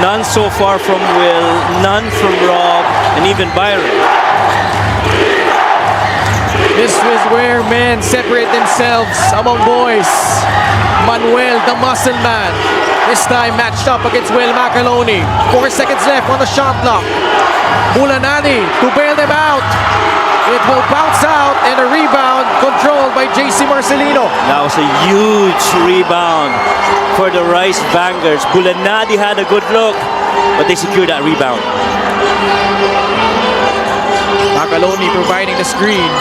None so far from Will, none from Rob, and even Byron. This was where men separate themselves among boys. Manuel, the muscle man, this time matched up against Will Macaloni. 4 seconds left on the shot clock. Bulanadi to bail them out. It will bounce out, and a rebound controlled by JC Marcelino. That was a huge rebound for the Rice Vanguards. Bulanadi had a good look, but they secured that rebound. Macaloni providing the screen.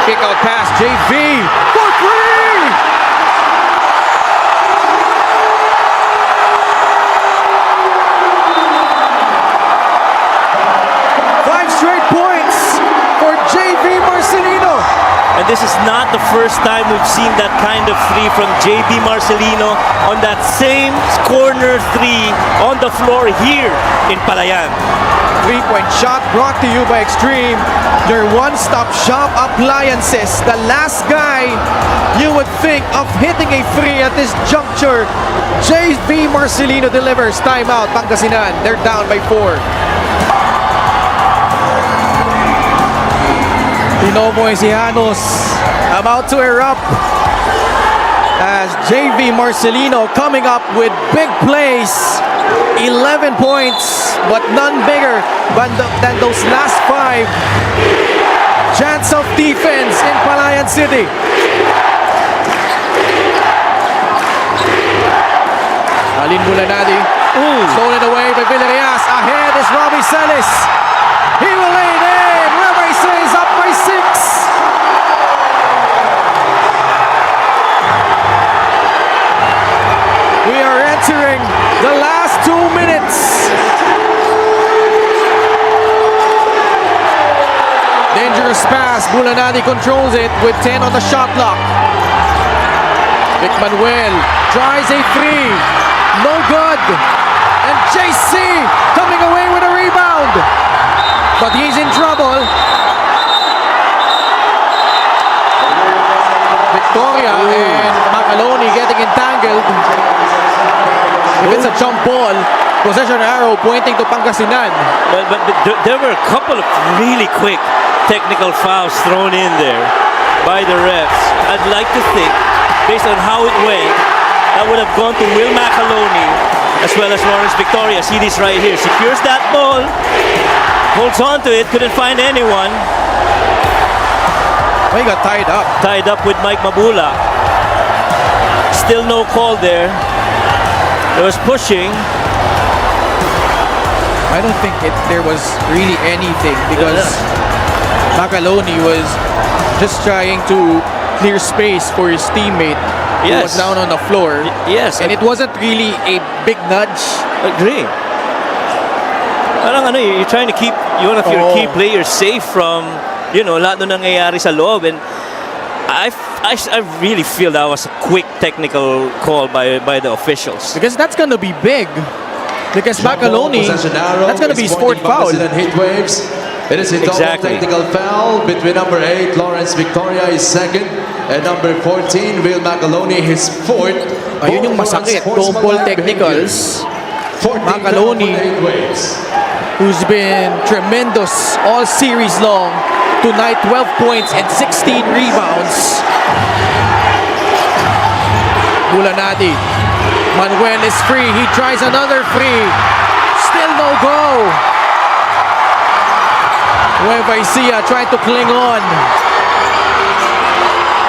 Kick out pass, JV for three! Five straight points for JV Marcelino. And this is not the first time we've seen that kind of three from JB Marcelino on that same corner three on the floor here in Palayan. Three-point shot brought to you by Extreme, your one-stop shop appliances. The last guy you would think of hitting a three at this juncture. JV Marcelino delivers. Timeout, Pangasinan. They're down by 4. Tinomo Encianos about to erupt as JV Marcelino coming up with big plays. 11 points, but none bigger than those last 5. Chance of defense in Palayan City. Alin Bulanadi, stolen away by Villarreal. Ahead is Robbie Celis. He will lay it in. Nueva Ecija is up by 6. We are entering the last 2 minutes. Dangerous pass. Bulanadi controls it with 10 on the shot clock. Vic Manuel tries a 3. No good. And JC coming away with a rebound. But he's in trouble. Victoria and Macaloni getting entangled. If it's a jump ball, possession arrow pointing to Pangasinan. But there were a couple of really quick technical fouls thrown in there by the refs. I'd like to think, based on how it went, that would have gone to Will Macaloni as well as Lawrence Victoria. See this right here. Secures that ball, holds on to it, couldn't find anyone. Well, he got tied up. Tied up with Mike Mabula. Still no call there. There was pushing. I don't think there was really anything because Macaloni was just trying to clear space for his teammate who was down on the floor. Yes. And it wasn't really a big nudge. Agree. Parang you're trying to keep one of your key players safe from, lahat ng nangyayari sa loob. And I really feel that was a quick technical call by the officials. Because that's going to be big. Because Macaloni, that's going to be his 4th foul. It is a double technical foul between number 8, Lawrence Victoria, his 2nd, and number 14, Will Macaloni, his 4th. Ayun yung masakit. Double technicals. Macaloni, who's been tremendous all series long. Tonight, 12 points and 16 rebounds. Bulanadi. Manuel is free. He tries another free. Still no go. Nueva Ecija trying to cling on.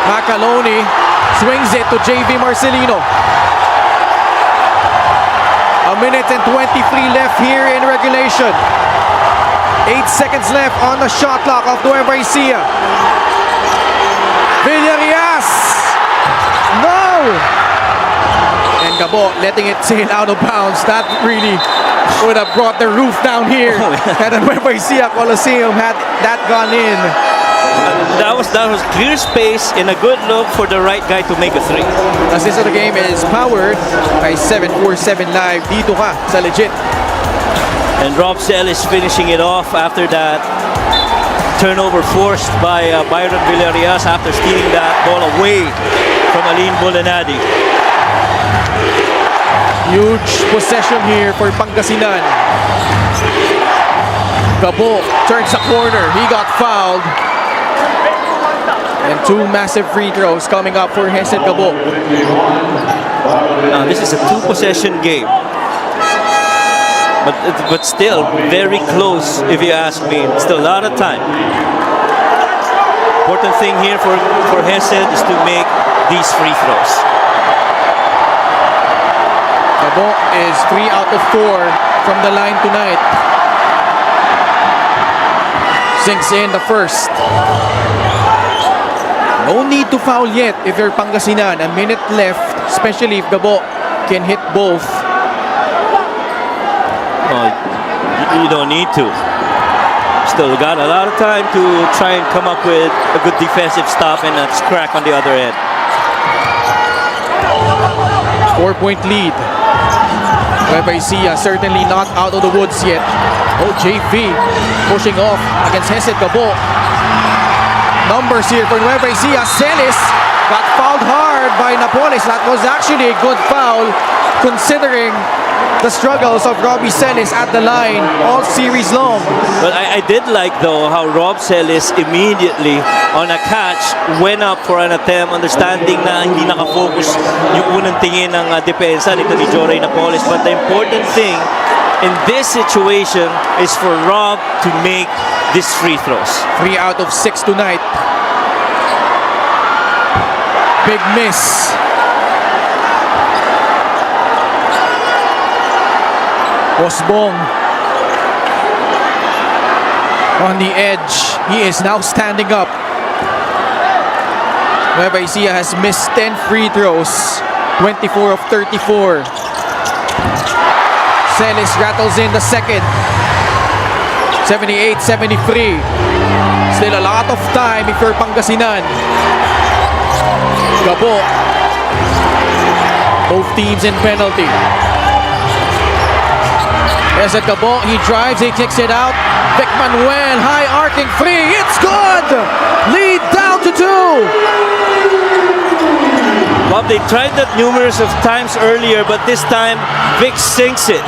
Macaloni swings it to JV Marcelino. A minute and 23 left here in regulation. 8 seconds left on the shot clock of Nueva Ecija. Villarreal. No! And Gabo letting it sail out of bounds. That really would have brought the roof down here. Had the Nueva Ecija Coliseum had that gone in. That was clear space and a good look for the right guy to make a 3. Assist of the game is powered by 747 Live. Dito ka sa Legit. And Rob Celis finishing it off after that turnover forced by Byron Villarreal after stealing that ball away from Alin Bulanadi. Huge possession here for Pangasinan. Gabo turns the corner. He got fouled. And 2 massive free throws coming up for Hesed Gabo. Now, this is a 2-possession game. But still, very close if you ask me. Still a lot of time. Important thing here for Hesed is to make these free throws. Gabo is 3 out of 4 from the line tonight. Sinks in the first. No need to foul yet if you're Pangasinan. A minute left, especially if Gabo can hit both. Oh, you don't need to. Still got a lot of time to try and come up with a good defensive stop and a crack on the other end. 4-point lead. Nueva Ecija certainly not out of the woods yet. Oh, JV pushing off against Hesed Gabo. Numbers here for Nueva Ecija. Celis got fouled hard by Napoles. That was actually a good foul considering the struggles of Robbie Celis at the line all series long. But I did like though how Rob Celis immediately on a catch went up for an attempt, understanding na hindi nakafocus yung unang tingin ng depensa nito ni Joray Napoles. But the important thing in this situation is for Rob to make these free throws. 3 out of 6 tonight. Big miss. Osbong on the edge. He is now standing up. Nueva Ecija has missed 10 free throws, 24 of 34. Celis rattles in the second. 78-73. Still a lot of time if you're Pangasinan. Gabo. Both teams in penalty. There's a Gabo, he drives, he kicks it out. Vic Manuel, high arcing free, it's good! Lead down to 2! Bob, they tried that numerous of times earlier, but this time, Vic sinks it.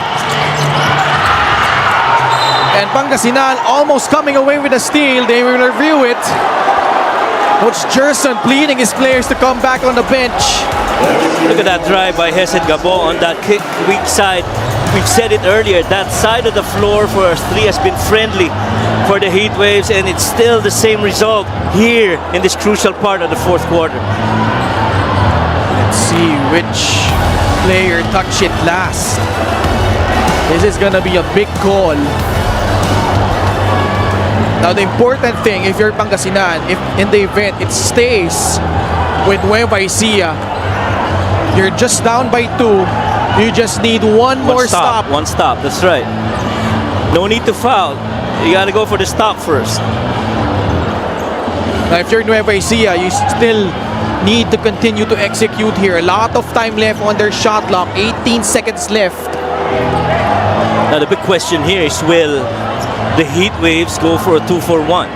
And Pangasinan almost coming away with a steal, they will review it. Coach Gerson pleading his players to come back on the bench. Look at that drive by Hesed Gabo on that kick, weak side. We've said it earlier, that side of the floor for us 3 has been friendly for the Heat Waves, and it's still the same result here in this crucial part of the 4th quarter. Let's see which player touched it last. This is gonna be a big call. Now the important thing, if you're Pangasinan, if in the event it stays with Nueva Ecija, you're just down by 2. You just need one more stop. One stop, that's right. No need to foul. You gotta go for the stop first. Now if you're Nueva Ecija, you still need to continue to execute here. A lot of time left on their shot clock. 18 seconds left. Now the big question here is, will the Heat Waves go for a 2-for-1?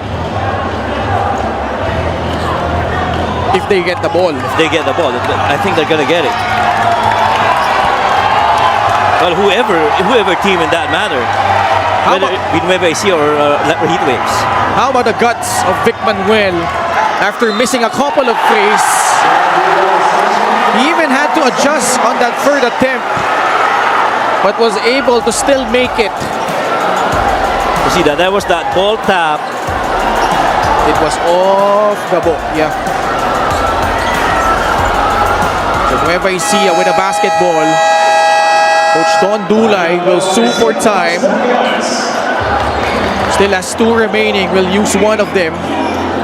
If they get the ball. If they get the ball, I think they're gonna get it. Well, whoever team in that matter, whether it be Nueva Ecija or Heat Waves. How about the guts of Vic Manuel after missing a couple of threes? He even had to adjust on that 3rd attempt, but was able to still make it. You see that? That was that ball tap. It was off Gabo, yeah. So Nueva Ecija with a basketball. Coach Don Dulay will sue for time. Still has 2 remaining. Will use one of them.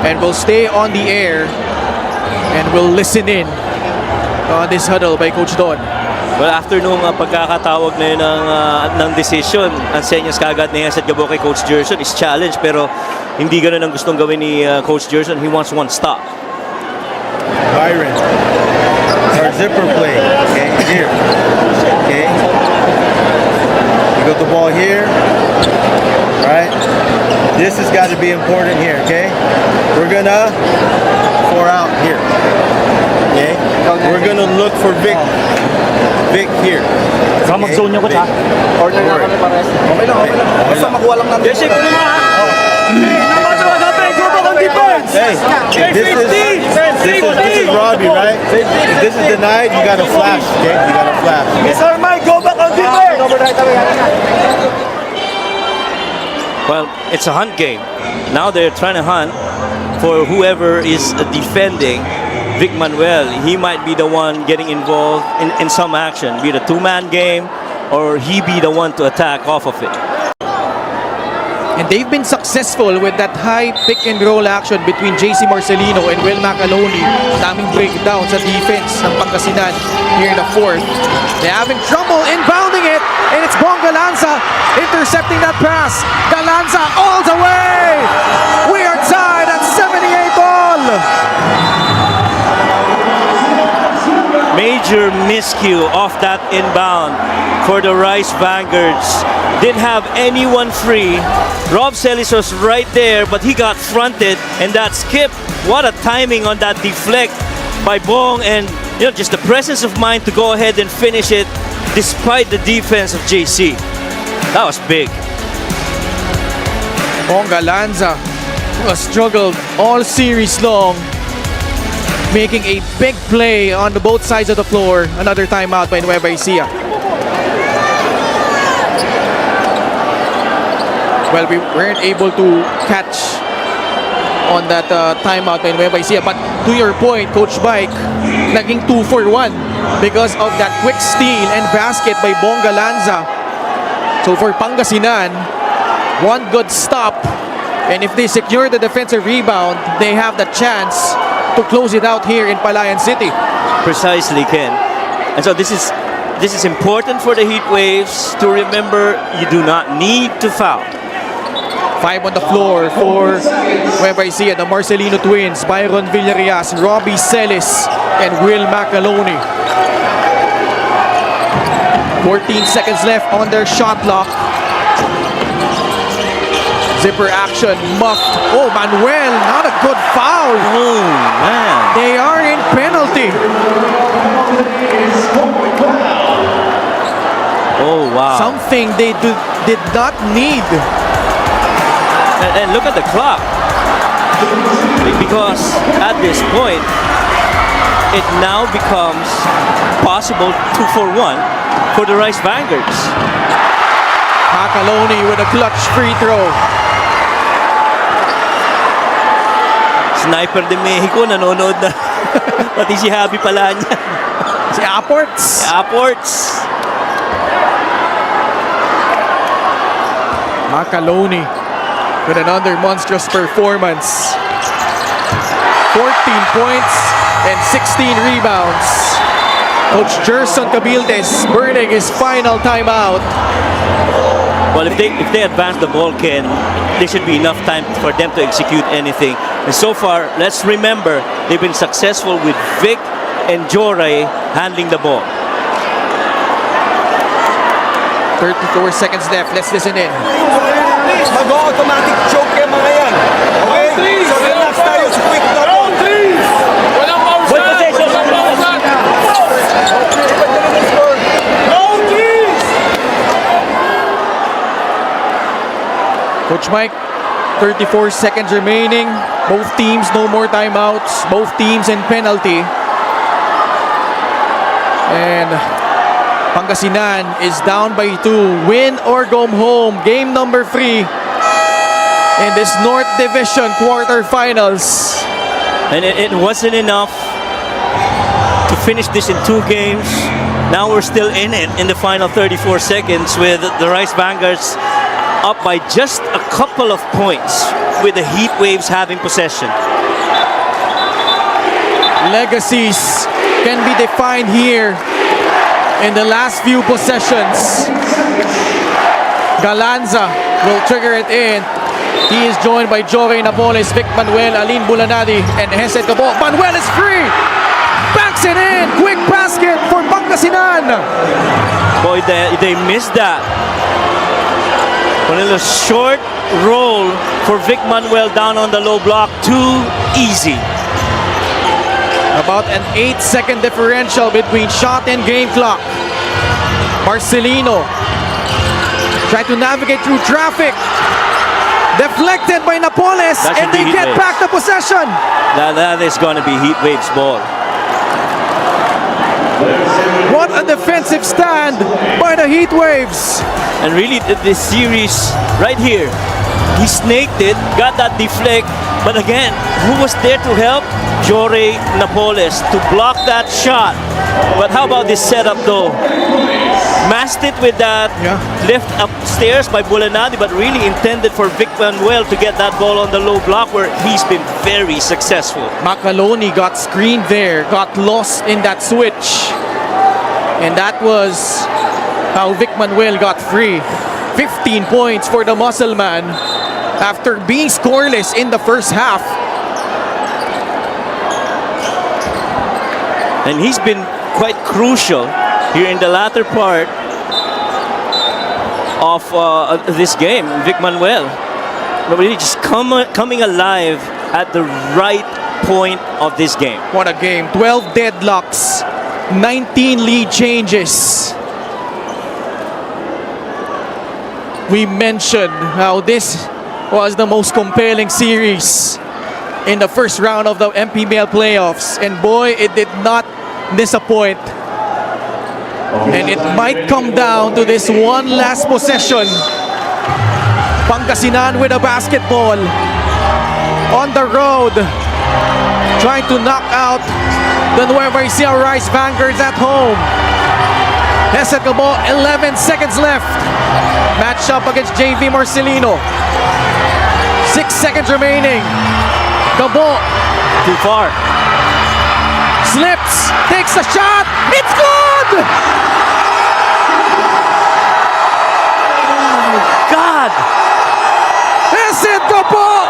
And will stay on the air. And will listen in on this huddle by Coach Don. Well, after nung pagkakatawag na yun ng decision, ang senyas kagad ni Hesed Gabo kay Coach Gerson is challenge, pero hindi ganun ang gustong gawin ni Coach Gerson. He wants one stop. Byron, our zipper play, okay, here, okay. You got the ball here, right? This has got to be important here, okay? We're gonna 4 out here, okay? we're gonna look for Vic. Vic here. Saka mag-zone niyo ko ha. Order na kami pares. Okay lang. Basta makuha lang natin. Yes, ko naman ha. Hey, this is Robbie, right? If this is denied, you gotta flash, okay? You gotta flash. Mr. Mike, go back on defense. Well, it's a hunt game. Now they're trying to hunt for whoever is defending Vic Manuel. He might be the one getting involved in some action, be it a two-man game or he be the one to attack off of it. And they've been successful with that high pick and roll action between JC Marcelino and Will Macaloni. Daming breakdown sa defense ng Pangasinan here in the fourth. They're having trouble inbounding it, and it's Galanza intercepting that pass. Galanza all the way! We are tied at 78 all! Major miscue off that inbound for the Rice Vanguards. Didn't have anyone free. Rob Celis was right there, but he got fronted, and that skip. What a timing on that deflect by Bong, and just the presence of mind to go ahead and finish it despite the defense of JC. That was big. Galanza struggled all series long, making a big play on the both sides of the floor. Another timeout by Nueva Ecija. Well, we weren't able to catch on that timeout by Nueva Ecija. But to your point, Coach Mike, naging 2 for 1 because of that quick steal and basket by Galanza. So for Pangasinan, one good stop. And if they secure the defensive rebound, they have the chance to close it out here in Palayan City. Precisely, Ken. And so this is important for the Heat Waves to remember you do not need to foul. 5 on the floor for Nueva Ecija, the Marcelino twins, Byron Villarreal, Robbie Celis, and Will Macaloni. 14 seconds left on their shot clock. Zipper action, muffed. Oh, Manuel, not a good foul. Oh, man. They are in penalty. Oh, wow. Something they did not need. And look at the clock. Because at this point, it now becomes possible 2 for 1 for the Rice Vanguards. Macaloni with a clutch free throw. Sniper de Mexico, nanonood na. Pati si Javi pala niya. Si Apports. Macaloni with another monstrous performance. 14 points and 16 rebounds. Coach Gerson Cabildes burning his final timeout. Well, if they advance the ball, Ken, there should be enough time for them to execute anything. And so far, let's remember, they've been successful with Vic and Joray handling the ball. 34 seconds left. Let's listen in. Mag-automatic choke yung mga yan. Okay? So relax tayo sa quick double. Good possession. Coach Mike, 34 seconds remaining. Both teams, no more timeouts. Both teams in penalty. And Pangasinan is down by 2. Win or go home. Game number 3 in this North Division quarterfinals. And it wasn't enough to finish this in 2 games. Now we're still in it in the final 34 seconds with the Rice Vanguards up by just a couple of points with the Heat Waves having possession. Legacies can be defined here in the last few possessions. Galanza will trigger it in. He is joined by Jory Napoles, Vic Manuel, Alin Bulanadi, and Hesed Gabo. Manuel is free! Backs it in! Quick basket for Pangasinan! Boy, they missed that. A little short roll for Vic Manuel down on the low block. Too easy. About an 8-second differential between shot and game clock. Marcelino try to navigate through traffic. Deflected by Napoles, That should and they be get Heat back the possession. That is going to be Heat Waves ball. What a defensive stand by the Heat Waves. And really, this series right here, he snaked it, got that deflect. But again, who was there to help? Jore Napoles to block that shot. But how about this setup though? Masked it with that lift upstairs by Bulanadi, but really intended for Vic Manuel to get that ball on the low block where he's been very successful. Macaloni got screened there, got lost in that switch. And that was how Vic Manuel got free. 15 points for the muscle man after being scoreless in the first half. And he's been quite crucial here in the latter part of this game, Vic Manuel. Really just coming alive at the right point of this game. What a game. 12 deadlocks, 19 lead changes. We mentioned how this was the most compelling series in the first round of the Mpbl playoffs. And boy, it did not disappoint. And it might come down to this one last possession. Pangasinan with a basketball on the road, trying to knock out the Nueva Ecija Rice Vanguards at home. Gabo, 11 seconds left. Matched up against JV Marcelino. 6 seconds remaining. Gabo. Too far. Slips, takes a shot. It's good! God! Gabo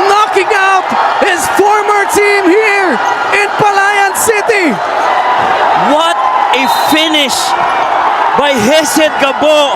knocking out his former team here in Palayan City. What a finish by Gabo.